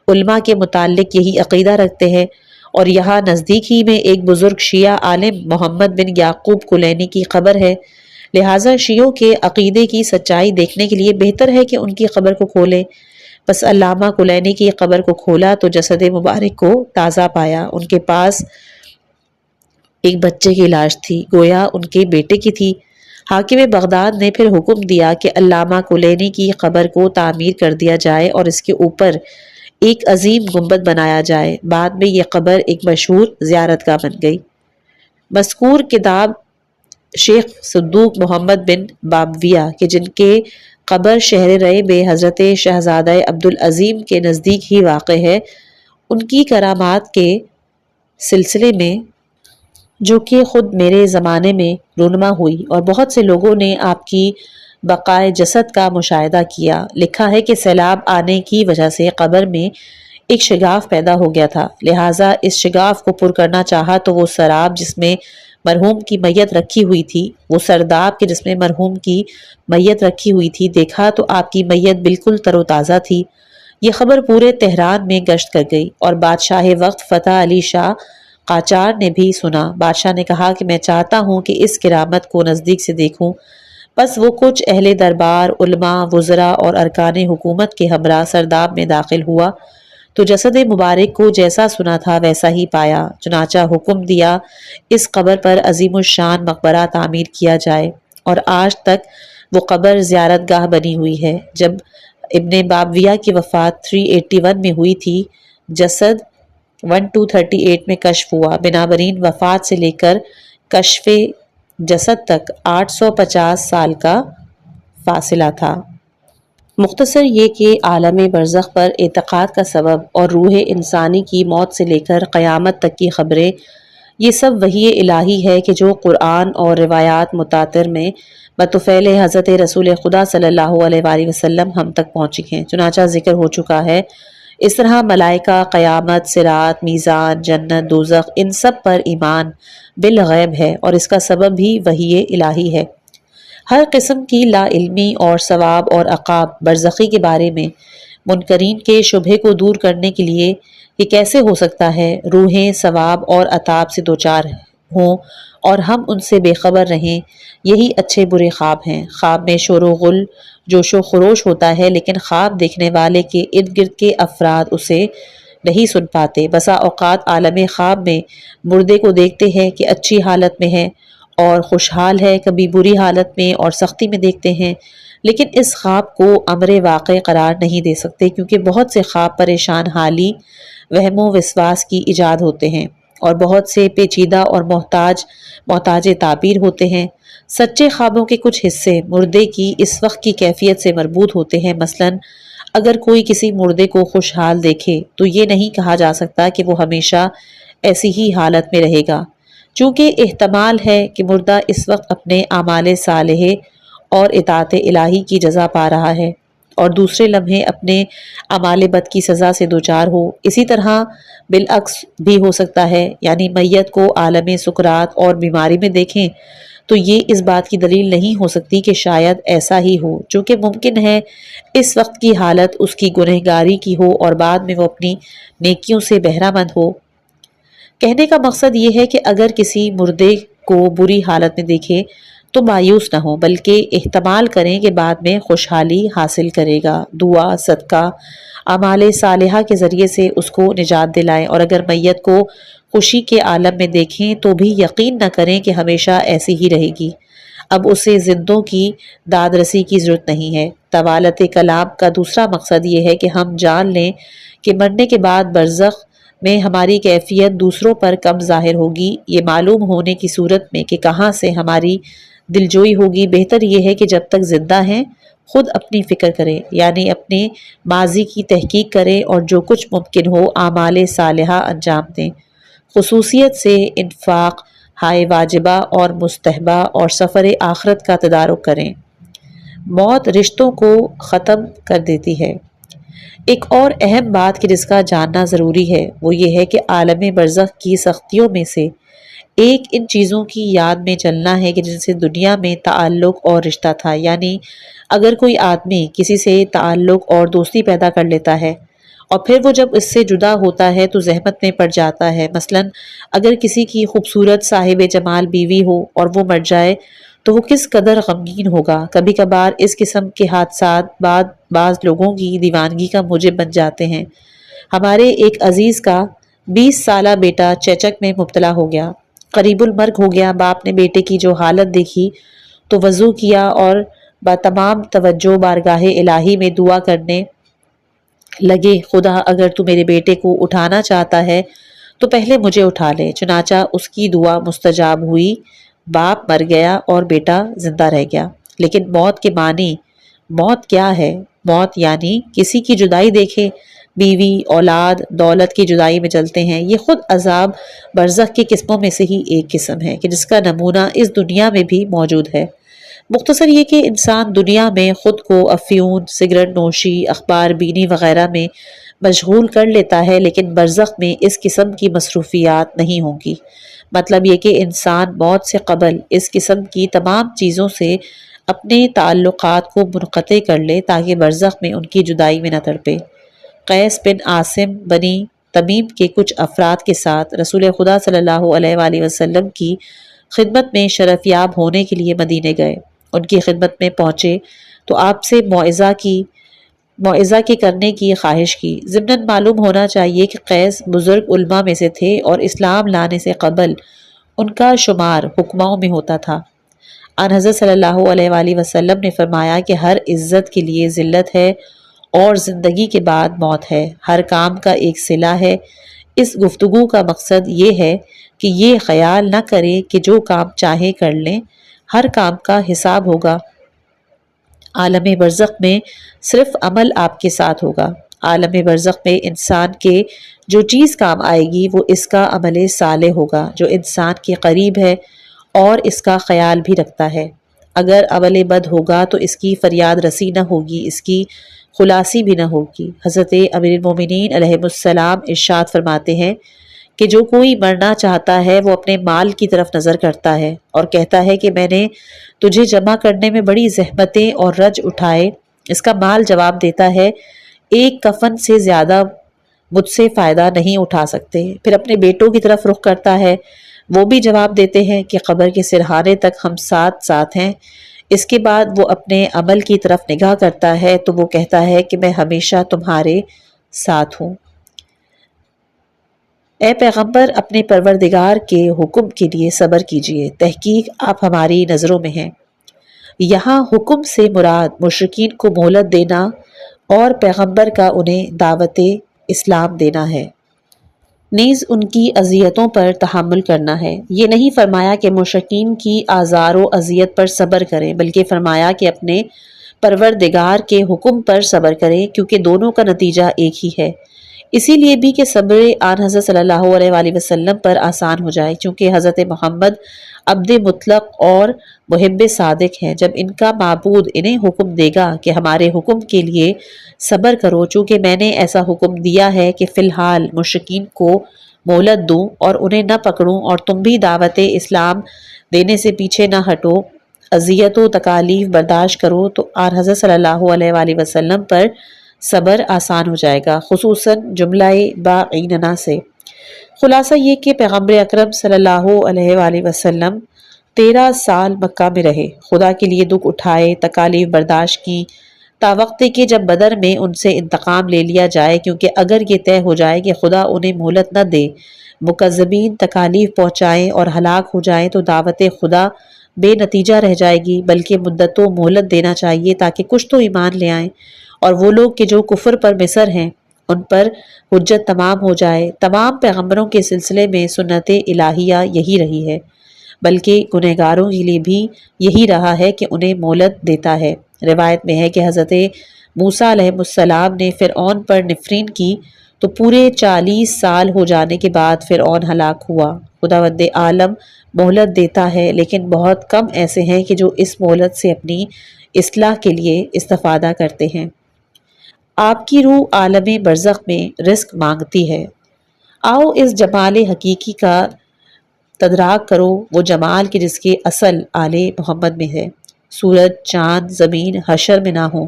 علماء کے متعلق یہی عقیدہ رکھتے ہیں اور یہاں نزدیک ہی میں ایک بزرگ شیعہ عالم محمد بن یعقوب کلینی کی قبر ہے، لہٰذا شیعوں کے عقیدے کی سچائی دیکھنے کے لیے بہتر ہے کہ ان کی قبر کو کھولیں۔ بس علامہ کلینی کی قبر کو کھولا تو جسد مبارک کو تازہ پایا، ان کے پاس ایک بچے کی لاش تھی، گویا ان کے بیٹے کی تھی۔ حاکم بغداد نے پھر حکم دیا کہ علامہ کلینی کی قبر کو تعمیر کر دیا جائے اور اس کے اوپر ایک عظیم گنبد بنایا جائے، بعد میں یہ قبر ایک مشہور زیارت گاہ بن گئی۔ مذکور کتاب شیخ صدوق محمد بن بابویہ کہ جن کے قبر شہر رے میں حضرت شہزادہ عبدالعظیم کے نزدیک ہی واقع ہے، ان کی کرامات کے سلسلے میں جو کہ خود میرے زمانے میں رونما ہوئی اور بہت سے لوگوں نے آپ کی بقائے جسد کا مشاہدہ کیا، لکھا ہے کہ سیلاب آنے کی وجہ سے قبر میں ایک شگاف پیدا ہو گیا تھا، لہٰذا اس شگاف کو پر کرنا چاہا تو وہ سراب جس میں مرحوم کی میت رکھی ہوئی تھی، وہ سرداب کے جس میں مرحوم کی میت رکھی ہوئی تھی، دیکھا تو آپ کی میت بالکل تر و تازہ تھی۔ یہ خبر پورے تہران میں گشت کر گئی اور بادشاہ وقت فتح علی شاہ قاجار نے بھی سنا۔ بادشاہ نے کہا کہ میں چاہتا ہوں کہ اس کرامت کو نزدیک سے دیکھوں۔ بس وہ کچھ اہل دربار، علماء، وزراء اور ارکان حکومت کے ہمراہ سرداب میں داخل ہوا تو جسد مبارک کو جیسا سنا تھا ویسا ہی پایا۔ چنانچہ حکم دیا اس قبر پر عظیم الشان مقبرہ تعمیر کیا جائے، اور آج تک وہ قبر زیارت گاہ بنی ہوئی ہے۔ جب ابن بابویہ کی وفات 381 میں ہوئی تھی، جسد 1238 میں کشف ہوا۔ بنابراین وفات سے لے کر کشف جسد تک 850 سال کا فاصلہ تھا۔ مختصر یہ کہ عالم برزخ پر اعتقاد کا سبب اور روح انسانی کی موت سے لے کر قیامت تک کی خبریں، یہ سب وحی الہی ہے کہ جو قرآن اور روایات متواتر میں بطفیل حضرت رسول خدا صلی اللہ علیہ وآلہ وسلم ہم تک پہنچی ہیں۔ چنانچہ ذکر ہو چکا ہے، اس طرح ملائکہ، قیامت، صراط، میزان، جنت، دوزخ، ان سب پر ایمان بالغیب ہے، اور اس کا سبب بھی وحی الہی ہے۔ ہر قسم کی لا علمی اور ثواب اور عقاب برزخی کے بارے میں منکرین کے شبہے کو دور کرنے کے لیے یہ کیسے ہو سکتا ہے روحیں ثواب اور عطاب سے دوچار ہوں اور ہم ان سے بے خبر رہیں؟ یہی اچھے برے خواب ہیں۔ خواب میں شور و غل، جوش و خروش ہوتا ہے، لیکن خواب دیکھنے والے کے ارد گرد کے افراد اسے نہیں سن پاتے۔ بسا اوقات عالم خواب میں مردے کو دیکھتے ہیں کہ اچھی حالت میں ہے اور خوشحال ہے، کبھی بری حالت میں اور سختی میں دیکھتے ہیں، لیکن اس خواب کو امر واقع قرار نہیں دے سکتے، کیونکہ بہت سے خواب پریشان حالی، وہم و وسواس کی ایجاد ہوتے ہیں، اور بہت سے پیچیدہ اور محتاج تعبیر ہوتے ہیں۔ سچے خوابوں کے کچھ حصے مردے کی اس وقت کی کیفیت سے مربوط ہوتے ہیں۔ مثلاً اگر کوئی کسی مردے کو خوشحال دیکھے تو یہ نہیں کہا جا سکتا کہ وہ ہمیشہ ایسی ہی حالت میں رہے گا، چونکہ احتمال ہے کہ مردہ اس وقت اپنے اعمال صالحہ اور اطاعت الہی کی جزا پا رہا ہے، اور دوسرے لمحے اپنے اعمال بد کی سزا سے دوچار ہو۔ اسی طرح بالعکس بھی ہو سکتا ہے، یعنی میت کو عالم سکرات اور بیماری میں دیکھیں تو یہ اس بات کی دلیل نہیں ہو سکتی کہ شاید ایسا ہی ہو، چونکہ ممکن ہے اس وقت کی حالت اس کی گنہگاری کی ہو اور بعد میں وہ اپنی نیکیوں سے بہرہ مند ہو۔ کہنے کا مقصد یہ ہے کہ اگر کسی مردے کو بری حالت میں دیکھے تو مایوس نہ ہو، بلکہ احتمال کریں کہ بعد میں خوشحالی حاصل کرے گا۔ دعا، صدقہ، اعمال صالحہ کے ذریعے سے اس کو نجات دلائیں، اور اگر میت کو خوشی کے عالم میں دیکھیں تو بھی یقین نہ کریں کہ ہمیشہ ایسی ہی رہے گی، اب اسے زندوں کی داد رسی کی ضرورت نہیں ہے۔ طوالت کلام کا دوسرا مقصد یہ ہے کہ ہم جان لیں کہ مرنے کے بعد برزخ میں ہماری کیفیت دوسروں پر کم ظاہر ہوگی۔ یہ معلوم ہونے کی صورت میں کہ کہاں سے ہماری دلجوئی ہوگی، بہتر یہ ہے کہ جب تک زندہ ہیں خود اپنی فکر کریں، یعنی اپنے ماضی کی تحقیق کریں اور جو کچھ ممکن ہو اعمال صالحہ انجام دیں، خصوصیت سے انفاق، ہائے واجبہ اور مستحبہ، اور سفر آخرت کا تدارک کریں۔ موت رشتوں کو ختم کر دیتی ہے۔ ایک اور اہم بات کہ جس کا جاننا ضروری ہے وہ یہ ہے کہ عالم برزخ کی سختیوں میں سے ایک ان چیزوں کی یاد میں چلنا ہے کہ جن سے دنیا میں تعلق اور رشتہ تھا، یعنی اگر کوئی آدمی کسی سے تعلق اور دوستی پیدا کر لیتا ہے اور پھر وہ جب اس سے جدا ہوتا ہے تو زحمت میں پڑ جاتا ہے۔ مثلاً اگر کسی کی خوبصورت صاحب جمال بیوی ہو اور وہ مر جائے تو وہ کس قدر غمگین ہوگا۔ کبھی کبھار اس قسم کے حادثات بعض لوگوں کی دیوانگی کا موجب بن جاتے ہیں۔ ہمارے ایک عزیز کا 20 سالہ بیٹا چیچک میں مبتلا ہو گیا، قریب المرگ ہو گیا۔ باپ نے بیٹے کی جو حالت دیکھی تو وضو کیا اور با تمام توجہ بارگاہ الہی میں دعا کرنے لگے، خدا اگر تو میرے بیٹے کو اٹھانا چاہتا ہے تو پہلے مجھے اٹھا لے۔ چنانچہ اس کی دعا مستجاب ہوئی، باپ مر گیا اور بیٹا زندہ رہ گیا۔ لیکن موت کے معنی، موت کیا ہے؟ موت یعنی کسی کی جدائی دیکھے، بیوی، اولاد، دولت کی جدائی میں چلتے ہیں۔ یہ خود عذاب برزخ کی قسموں میں سے ہی ایک قسم ہے کہ جس کا نمونہ اس دنیا میں بھی موجود ہے۔ مختصر یہ کہ انسان دنیا میں خود کو افیون، سگریٹ نوشی، اخبار بینی وغیرہ میں مشغول کر لیتا ہے، لیکن برزخ میں اس قسم کی مصروفیات نہیں ہوں گی۔ مطلب یہ کہ انسان موت سے قبل اس قسم کی تمام چیزوں سے اپنے تعلقات کو منقطع کر لے تاکہ برزخ میں ان کی جدائی میں نہ تڑپے۔ قیس بن عاصم بنی تمیم کے کچھ افراد کے ساتھ رسول خدا صلی اللہ علیہ وآلہ وسلم کی خدمت میں شرف یاب ہونے کے لیے مدینے گئے۔ ان کی خدمت میں پہنچے تو آپ سے موعظہ کے کرنے کی خواہش کی۔ ضمناً معلوم ہونا چاہیے کہ قیس بزرگ علماء میں سے تھے اور اسلام لانے سے قبل ان کا شمار حکماؤں میں ہوتا تھا۔ آن حضرت صلی اللہ علیہ وآلہ وسلم نے فرمایا کہ ہر عزت کے لیے ذلت ہے اور زندگی کے بعد موت ہے، ہر کام کا ایک صلہ ہے۔ اس گفتگو کا مقصد یہ ہے کہ یہ خیال نہ کریں کہ جو کام چاہے کر لیں، ہر کام کا حساب ہوگا۔ عالم برزخ میں صرف عمل آپ کے ساتھ ہوگا۔ عالم برزخ میں انسان کے جو چیز کام آئے گی وہ اس کا عمل صالح ہوگا جو انسان کے قریب ہے اور اس کا خیال بھی رکھتا ہے۔ اگر عمل بد ہوگا تو اس کی فریاد رسی نہ ہوگی، اس کی خلاصی بھی نہ ہوگی۔ حضرت امیر المومنین علیہ السلام ارشاد فرماتے ہیں کہ جو کوئی مرنا چاہتا ہے وہ اپنے مال کی طرف نظر کرتا ہے اور کہتا ہے کہ میں نے تجھے جمع کرنے میں بڑی زحمتیں اور رنج اٹھائے۔ اس کا مال جواب دیتا ہے ایک کفن سے زیادہ مجھ سے فائدہ نہیں اٹھا سکتے۔ پھر اپنے بیٹوں کی طرف رخ کرتا ہے، وہ بھی جواب دیتے ہیں کہ قبر کے سرہانے تک ہم ساتھ ساتھ ہیں۔ اس کے بعد وہ اپنے عمل کی طرف نگاہ کرتا ہے تو وہ کہتا ہے کہ میں ہمیشہ تمہارے ساتھ ہوں۔ اے پیغمبر، اپنے پروردگار کے حکم کے لیے صبر کیجیے، تحقیق آپ ہماری نظروں میں ہیں۔ یہاں حکم سے مراد مشرکین کو مہلت دینا اور پیغمبر کا انہیں دعوت اسلام دینا ہے، نیز ان کی اذیتوں پر تحمل کرنا ہے۔ یہ نہیں فرمایا کہ مشرکین کی آزار و اذیت پر صبر کریں، بلکہ فرمایا کہ اپنے پروردگار کے حکم پر صبر کریں، کیونکہ دونوں کا نتیجہ ایک ہی ہے۔ اسی لیے بھی کہ صبر آن حضرت صلی اللہ علیہ وآلہ وسلم پر آسان ہو جائے، چونکہ حضرت محمد عبد مطلق اور محب صادق ہیں۔ جب ان کا معبود انہیں حکم دے گا کہ ہمارے حکم کے لیے صبر کرو، چونکہ میں نے ایسا حکم دیا ہے کہ فی الحال مشرکین کو مہلت دوں اور انہیں نہ پکڑوں اور تم بھی دعوت اسلام دینے سے پیچھے نہ ہٹو، اذیت و تکالیف برداشت کرو، تو آن حضرت صلی اللہ علیہ وآلہ وسلم پر صبر آسان ہو جائے گا، خصوصاً جملہ باعیننا سے۔ خلاصہ یہ کہ پیغمبر اکرم صلی اللہ علیہ وآلہ وسلم 13 سال مکہ میں رہے، خدا کے لیے دکھ اٹھائے، تکالیف برداشت کی، تا وقت کہ جب بدر میں ان سے انتقام لے لیا جائے، کیونکہ اگر یہ طے ہو جائے کہ خدا انہیں مہلت نہ دے، مکذبین تکالیف پہنچائیں اور ہلاک ہو جائیں تو دعوت خدا بے نتیجہ رہ جائے گی، بلکہ مدت و مہلت دینا چاہیے تاکہ کچھ تو ایمان لے آئیں، اور وہ لوگ کہ جو کفر پر مصر ہیں ان پر حجت تمام ہو جائے۔ تمام پیغمبروں کے سلسلے میں سنت الہیہ یہی رہی ہے، بلکہ گنہگاروں کے لیے بھی یہی رہا ہے کہ انہیں مہلت دیتا ہے۔ روایت میں ہے کہ حضرت موسیٰ علیہ السلام نے فرعون پر نفرین کی تو پورے 40 سال ہو جانے کے بعد فرعون ہلاک ہوا۔ خداوند عالم مہلت دیتا ہے، لیکن بہت کم ایسے ہیں کہ جو اس مہلت سے اپنی اصلاح کے لیے استفادہ کرتے ہیں۔ آپ کی روح عالم برزخ میں رزق مانگتی ہے۔ آؤ اس جمال حقیقی کا تدراک کرو، وہ جمال کہ جس کے اصل آل محمد میں ہے۔ سورج، چاند، زمین حشر میں نہ ہو،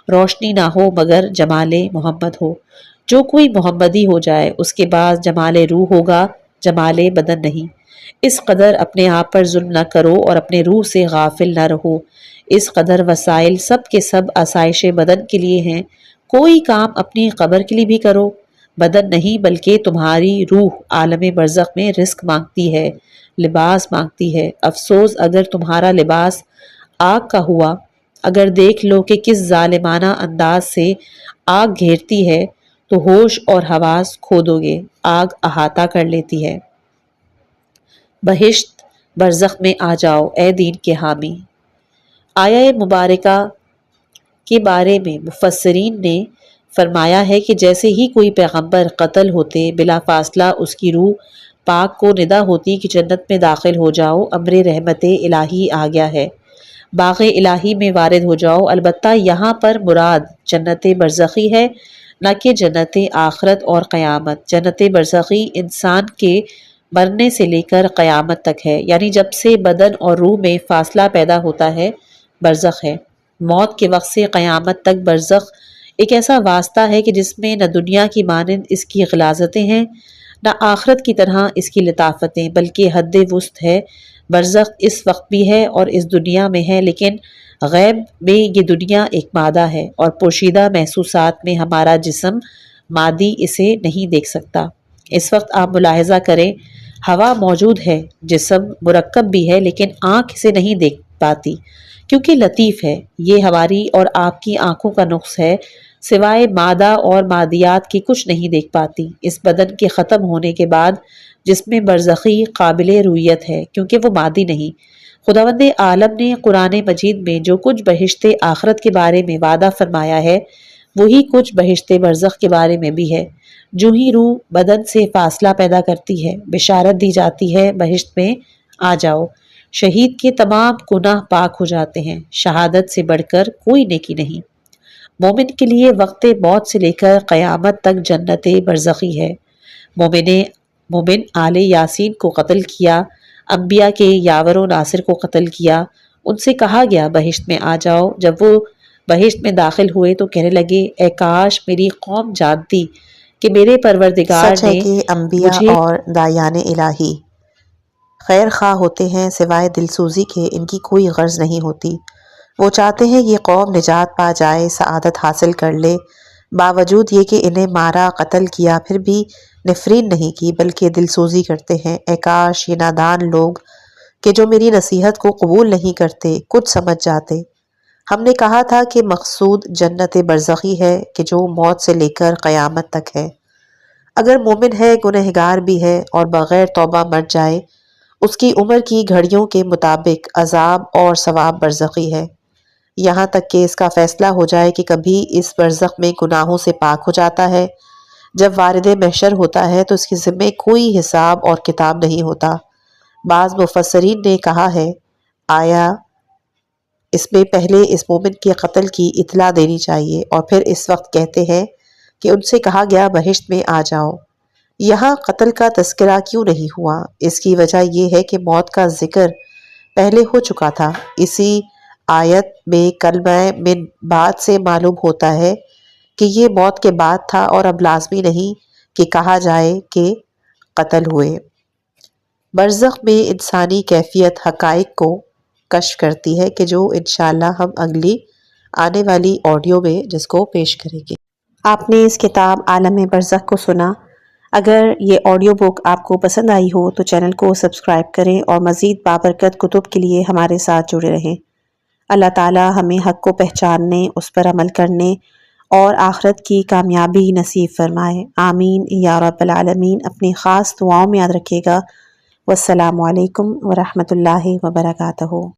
روشنی نہ ہو مگر جمال محمد ہو۔ جو کوئی محمدی ہو جائے اس کے بعد جمال روح ہوگا، جمال بدن نہیں۔ اس قدر اپنے آپ پر ظلم نہ کرو اور اپنے روح سے غافل نہ رہو۔ اس قدر وسائل سب کے سب آسائش بدن کے لیے ہیں، کوئی کام اپنی قبر کے لیے بھی کرو۔ بدن نہیں بلکہ تمہاری روح عالم برزخ میں رزق مانگتی ہے، لباس مانگتی ہے۔ افسوس اگر تمہارا لباس آگ کا ہوا، اگر دیکھ لو کہ کس ظالمانہ انداز سے آگ گھیرتی ہے تو ہوش اور حواس کھو دو گے، آگ احاطہ کر لیتی ہے۔ بہشت برزخ میں آ جاؤ اے دین کے حامی۔ آیہ مبارکہ کے بارے میں مفسرین نے فرمایا ہے کہ جیسے ہی کوئی پیغمبر قتل ہوتے بلا فاصلہ اس کی روح پاک کو ندا ہوتی کہ جنت میں داخل ہو جاؤ، امر رحمت الہی آ گیا ہے، باغ الہی میں وارد ہو جاؤ۔ البتہ یہاں پر مراد جنت برزخی ہے نہ کہ جنت آخرت اور قیامت۔ جنت برزخی انسان کے مرنے سے لے کر قیامت تک ہے، یعنی جب سے بدن اور روح میں فاصلہ پیدا ہوتا ہے برزخ ہے۔ موت کے وقت سے قیامت تک برزخ ایک ایسا واسطہ ہے کہ جس میں نہ دنیا کی مانند اس کی غلاظتیں ہیں، نہ آخرت کی طرح اس کی لطافتیں، بلکہ حد وسط ہے۔ برزخ اس وقت بھی ہے اور اس دنیا میں ہے، لیکن غیب میں یہ دنیا ایک مادہ ہے اور پوشیدہ محسوسات میں ہمارا جسم مادی اسے نہیں دیکھ سکتا۔ اس وقت آپ ملاحظہ کریں، ہوا موجود ہے، جسم مرکب بھی ہے، لیکن آنکھ اسے نہیں دیکھ پاتی کیونکہ لطیف ہے۔ یہ ہماری اور آپ کی آنکھوں کا نقص ہے، سوائے مادہ اور مادیات کی کچھ نہیں دیکھ پاتی۔ اس بدن کے ختم ہونے کے بعد جس میں برزخی قابل رویت ہے کیونکہ وہ مادی نہیں۔ خداوند عالم نے قرآن مجید میں جو کچھ بہشت آخرت کے بارے میں وعدہ فرمایا ہے وہی کچھ بہشت برزخ کے بارے میں بھی ہے۔ جو ہی روح بدن سے فاصلہ پیدا کرتی ہے، بشارت دی جاتی ہے بہشت میں آ جاؤ۔ شہید کے تمام گناہ پاک ہو جاتے ہیں، شہادت سے بڑھ کر کوئی نیکی نہیں۔ مومن کے لیے وقت موت سے لے کر قیامت تک جنت برزخی ہے۔ مومن آل یاسین کو قتل کیا، انبیاء کے یاور و ناصر کو قتل کیا، ان سے کہا گیا بہشت میں آ جاؤ۔ جب وہ بہشت میں داخل ہوئے تو کہنے لگے، اے کاش میری قوم جانتی کہ میرے پروردگار سچ ہے نے کہ انبیاء مجھے اور دایان الہی خیر خواہ ہوتے ہیں، سوائے دلسوزی کے ان کی کوئی غرض نہیں ہوتی۔ وہ چاہتے ہیں یہ قوم نجات پا جائے، سعادت حاصل کر لے، باوجود یہ کہ انہیں مارا، قتل کیا، پھر بھی نفرین نہیں کی بلکہ دلسوزی کرتے ہیں۔ اے کاش یہ نادان لوگ کہ جو میری نصیحت کو قبول نہیں کرتے کچھ سمجھ جاتے۔ ہم نے کہا تھا کہ مقصود جنت برزخی ہے کہ جو موت سے لے کر قیامت تک ہے۔ اگر مومن ہے، گنہگار بھی ہے اور بغیر توبہ مر جائے، اس کی عمر کی گھڑیوں کے مطابق عذاب اور ثواب برزخی ہے، یہاں تک کہ اس کا فیصلہ ہو جائے کہ کبھی اس برزخ میں گناہوں سے پاک ہو جاتا ہے۔ جب وارد محشر ہوتا ہے تو اس کے ذمے کوئی حساب اور کتاب نہیں ہوتا۔ بعض مفسرین نے کہا ہے، آیا اس میں پہلے اس مومن کے قتل کی اطلاع دینی چاہیے اور پھر اس وقت کہتے ہیں کہ ان سے کہا گیا بہشت میں آ جاؤ۔ یہاں قتل کا تذکرہ کیوں نہیں ہوا؟ اس کی وجہ یہ ہے کہ موت کا ذکر پہلے ہو چکا تھا۔ اسی آیت میں کلمہ من بعد سے معلوم ہوتا ہے کہ یہ موت کے بعد تھا اور اب لازمی نہیں کہ کہا جائے کہ قتل ہوئے۔ برزخ میں انسانی کیفیت حقائق کو کشف کرتی ہے کہ جو انشاءاللہ ہم اگلی آنے والی آڈیو میں جس کو پیش کریں گے۔ آپ نے اس کتاب عالم برزخ کو سنا۔ اگر یہ آڈیو بک آپ کو پسند آئی ہو تو چینل کو سبسکرائب کریں اور مزید بابرکت کتب کے لیے ہمارے ساتھ جڑے رہیں۔ اللہ تعالی ہمیں حق کو پہچاننے، اس پر عمل کرنے اور آخرت کی کامیابی نصیب فرمائے۔ آمین یا رب العالمین۔ اپنی خاص دعاؤں میں یاد رکھیے گا۔ والسلام علیکم ورحمۃ اللہ وبرکاتہ۔